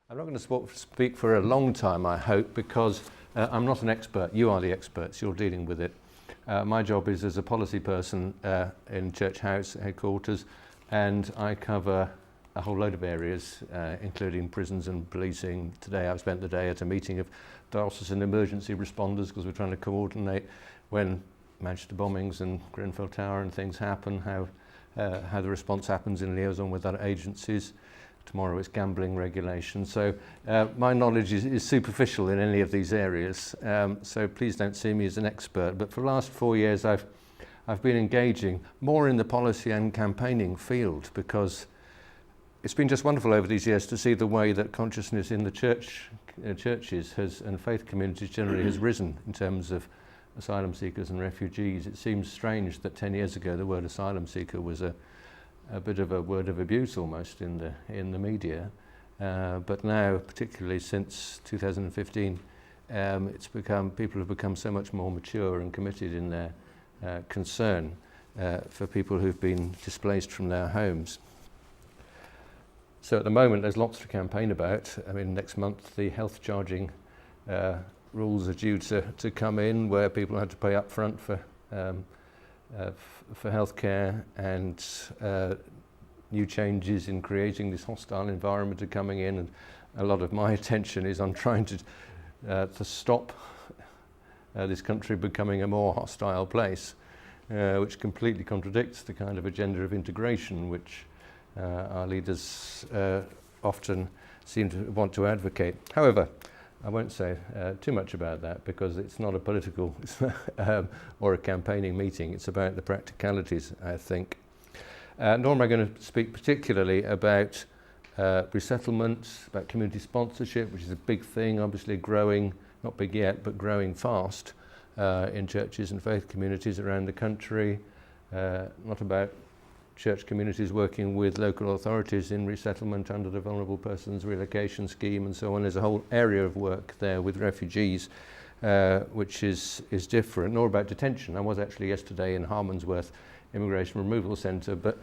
I'm not going to speak for a long time, I hope, because I'm not an expert. You are the experts. You're dealing with it. My job is as a policy person in Church House headquarters, and I cover a whole load of areas, including prisons and policing. Today I've spent the day at a meeting of diocesan emergency responders because we're trying to coordinate when Manchester bombings and Grenfell Tower and things happen, how the response happens in liaison with other agencies. Tomorrow it's gambling regulation. So my knowledge is superficial in any of these areas. So please don't see me as an expert. But for the last 4 years I've been engaging more in the policy and campaigning field, because it's been just wonderful over these years to see the way that consciousness in the churches and faith communities generally has risen in terms of asylum seekers and refugees. It seems strange that 10 years ago the word asylum seeker was a bit of a word of abuse almost in the media, but now, particularly since 2015, people have become so much more mature and committed in their concern for people who've been displaced from their homes. So at the moment there's lots to campaign about. I mean, next month the health charging rules are due to come in, where people had to pay up front for healthcare, and new changes in creating this hostile environment are coming in, and a lot of my attention is on trying to stop this country becoming a more hostile place, which completely contradicts the kind of agenda of integration which our leaders often seem to want to advocate. However, I won't say too much about that, because it's not a political or a campaigning meeting. It's about the practicalities, I think. Nor am I going to speak particularly about resettlement, about community sponsorship, which is a big thing, obviously growing, not big yet, but growing fast in churches and faith communities around the country. Not about church communities working with local authorities in resettlement under the Vulnerable Persons Relocation Scheme and so on. There's a whole area of work there with refugees, which is different. Nor about detention. I was actually yesterday in Harmondsworth Immigration Removal Centre, but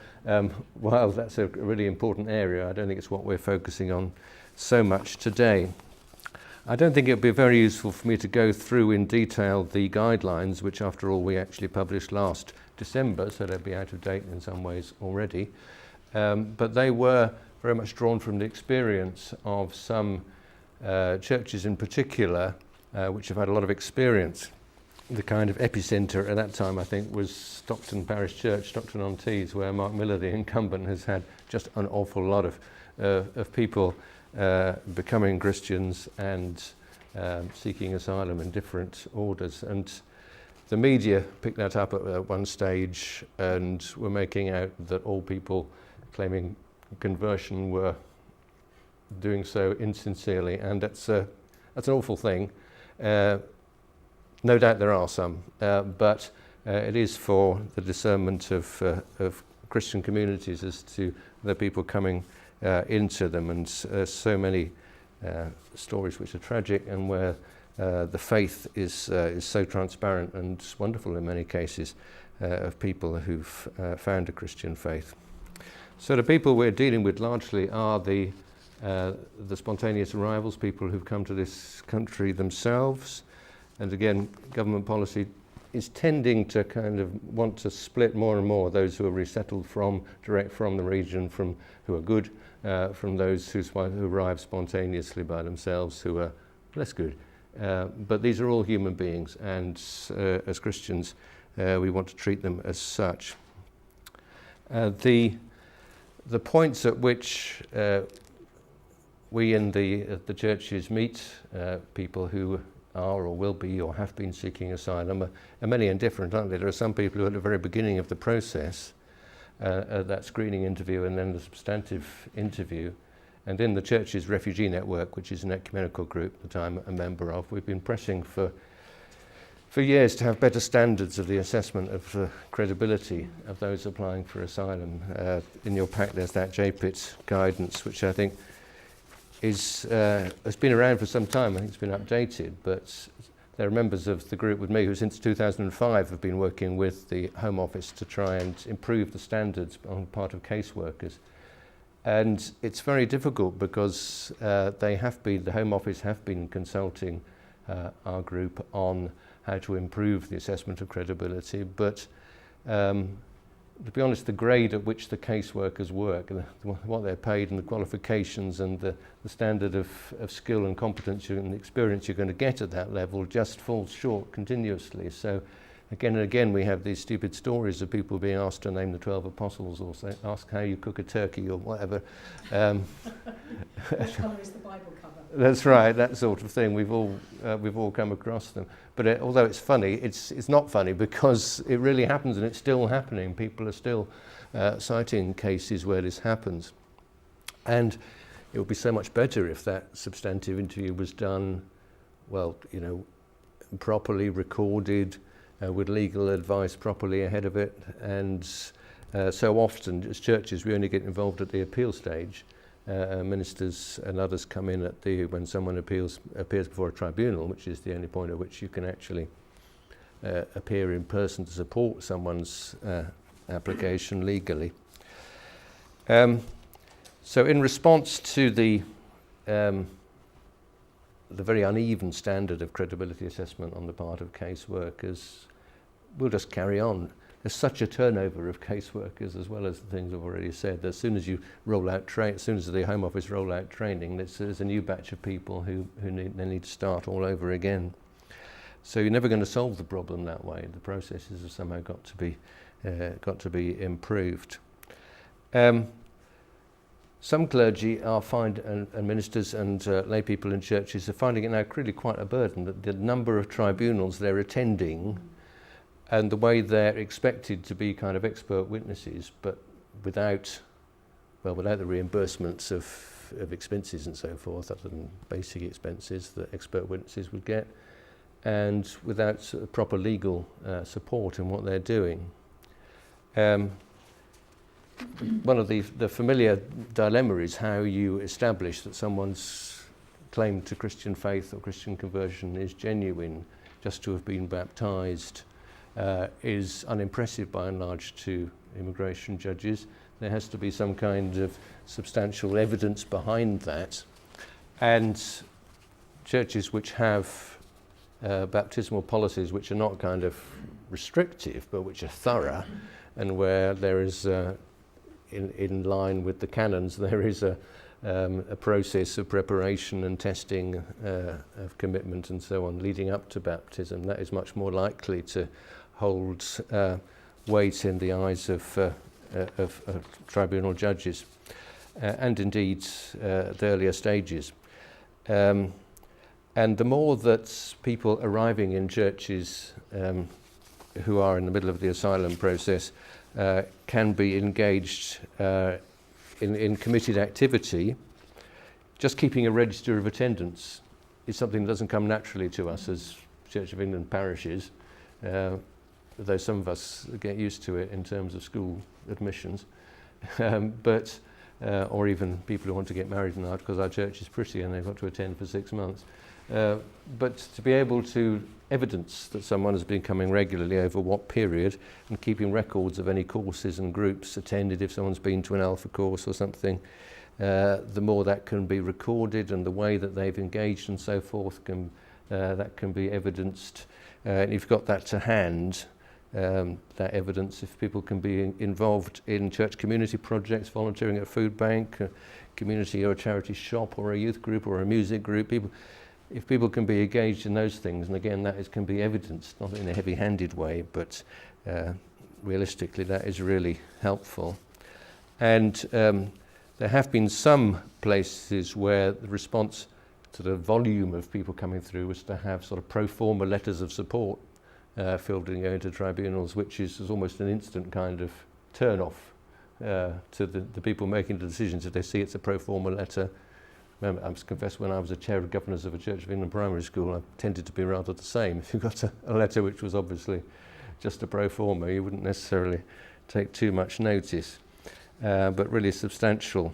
while that's a really important area, I don't think it's what we're focusing on so much today. I don't think it would be very useful for me to go through in detail the guidelines, which after all we actually published last December, so they'll be out of date in some ways already. But they were very much drawn from the experience of some churches in particular, which have had a lot of experience. The kind of epicentre at that time, I think, was Stockton Parish Church, Stockton-on-Tees, where Mark Miller, the incumbent, has had just an awful lot of people becoming Christians and seeking asylum in different orders. And the media picked that up at one stage and were making out that all people claiming conversion were doing so insincerely, and that's an awful thing. No doubt there are some, but it is for the discernment of Christian communities as to the people coming into them, and so many stories which are tragic, and where the faith is so transparent and wonderful in many cases, of people who've found a Christian faith. So the people we're dealing with largely are the spontaneous arrivals, people who've come to this country themselves. And again, government policy is tending to kind of want to split more and more those who are resettled direct from the region, who are good, from those who arrive spontaneously by themselves, who are less good. But these are all human beings, and as Christians, we want to treat them as such. The points at which we in the churches meet people who are or will be or have been seeking asylum are many and different, aren't they? There are some people who are at the very beginning of the process, that screening interview and then the substantive interview. And in the Church's Refugee Network, which is an ecumenical group that I'm a member of, we've been pressing for years to have better standards of the assessment of the credibility of those applying for asylum. In your pack there's that JPIT guidance, which I think has been around for some time. I think it's been updated, but there are members of the group with me who since 2005 have been working with the Home Office to try and improve the standards on part of caseworkers And it's very difficult because the Home Office have been consulting our group on how to improve the assessment of credibility, but to be honest, the grade at which the caseworkers work, what they're paid and the qualifications and the standard of skill and competence and experience you're going to get at that level just falls short continuously. So again and again we have these stupid stories of people being asked to name the 12 apostles or say, ask how you cook a turkey or whatever. Which colour is the Bible cover? That's right, that sort of thing. We've all come across them. But although it's funny, it's not funny because it really happens and it's still happening. People are still citing cases where this happens. And it would be so much better if that substantive interview was done, well, you know, properly recorded, with legal advice properly ahead of it. And so often as churches we only get involved at the appeal stage. Ministers and others come in at when someone appears before a tribunal, which is the only point at which you can actually appear in person to support someone's application legally. So in response to the very uneven standard of credibility assessment on the part of caseworkers, we'll just carry on. There's such a turnover of caseworkers, as well as the things I've already said. As soon as you roll out as soon as the Home Office roll out training, there's a new batch of people who need to start all over again. So you're never going to solve the problem that way. The processes have somehow got to be improved. Some clergy and ministers and lay people in churches are finding it now really quite a burden that the number of tribunals they're attending and the way they're expected to be kind of expert witnesses, but without the reimbursements of expenses and so forth, other than basic expenses that expert witnesses would get, and without sort of proper legal support in what they're doing. One of the familiar dilemma is how you establish that someone's claim to Christian faith or Christian conversion is genuine. Just to have been baptized is unimpressive by and large to immigration judges. There has to be some kind of substantial evidence behind that. And churches which have baptismal policies which are not kind of restrictive but which are thorough, and where there is in line with the canons there is a process of preparation and testing of commitment and so on leading up to baptism, that is much more likely to hold weight in the eyes of tribunal judges and indeed at the earlier stages. And the more that people arriving in churches who are in the middle of the asylum process can be engaged in committed activity, just keeping a register of attendance is something that doesn't come naturally to us as Church of England parishes, though some of us get used to it in terms of school admissions, or even people who want to get married now because our church is pretty and they've got to attend for 6 months. But to be able to evidence that someone has been coming regularly over what period and keeping records of any courses and groups attended if someone's been to an alpha course or something, the more that can be recorded and the way that they've engaged and so forth that can be evidenced. And you've got that to hand, that evidence, if people can be involved in church community projects, volunteering at a food bank, a community or a charity shop or a youth group or a music group, if people can be engaged in those things, and again that can be evidenced, not in a heavy-handed way, but realistically that is really helpful. And there have been some places where the response to the volume of people coming through was to have sort of pro forma letters of support filled and going to tribunals, which is almost an instant kind of turn-off to the people making the decisions if they see it's a pro forma letter. I must confess, when I was a chair of governors of a Church of England primary school, I tended to be rather the same. If you got a letter which was obviously just a pro forma, you wouldn't necessarily take too much notice. But really substantial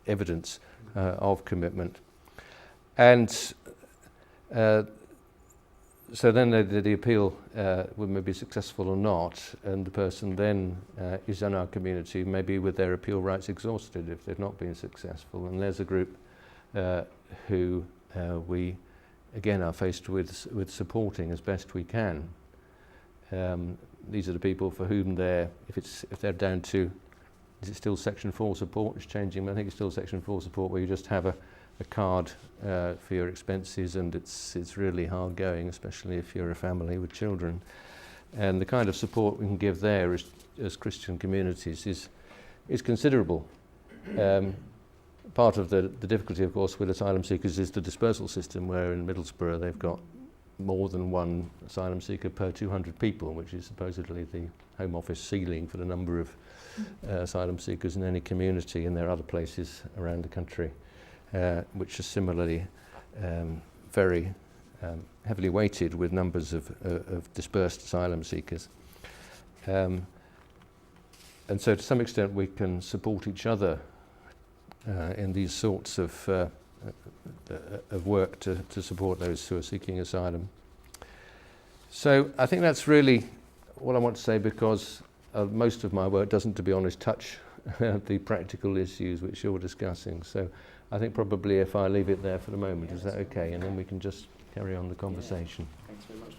evidence of commitment. And so then the appeal may be successful or not, and the person then is in our community, maybe with their appeal rights exhausted if they've not been successful. And there's a group who we, again, are faced with supporting as best we can. These are the people for whom if they're down to, is it still Section 4 support? It's changing, but I think it's still Section 4 support, where you just have a card for your expenses, and it's really hard going, especially if you're a family with children. And the kind of support we can give there as Christian communities is considerable. Part of the difficulty, of course, with asylum seekers is the dispersal system, where in Middlesbrough they've got more than one asylum seeker per 200 people, which is supposedly the Home Office ceiling for the number of asylum seekers in any community, and there are other places around the country which are similarly very heavily weighted with numbers of dispersed asylum seekers. And so to some extent we can support each other in these sorts of work to support those who are seeking asylum. So I think that's really what I want to say, because most of my work doesn't, to be honest, touch the practical issues which you're discussing. So I think probably if I leave it there for the moment, is that okay? And then we can just carry on the conversation. Yeah. Thanks very much.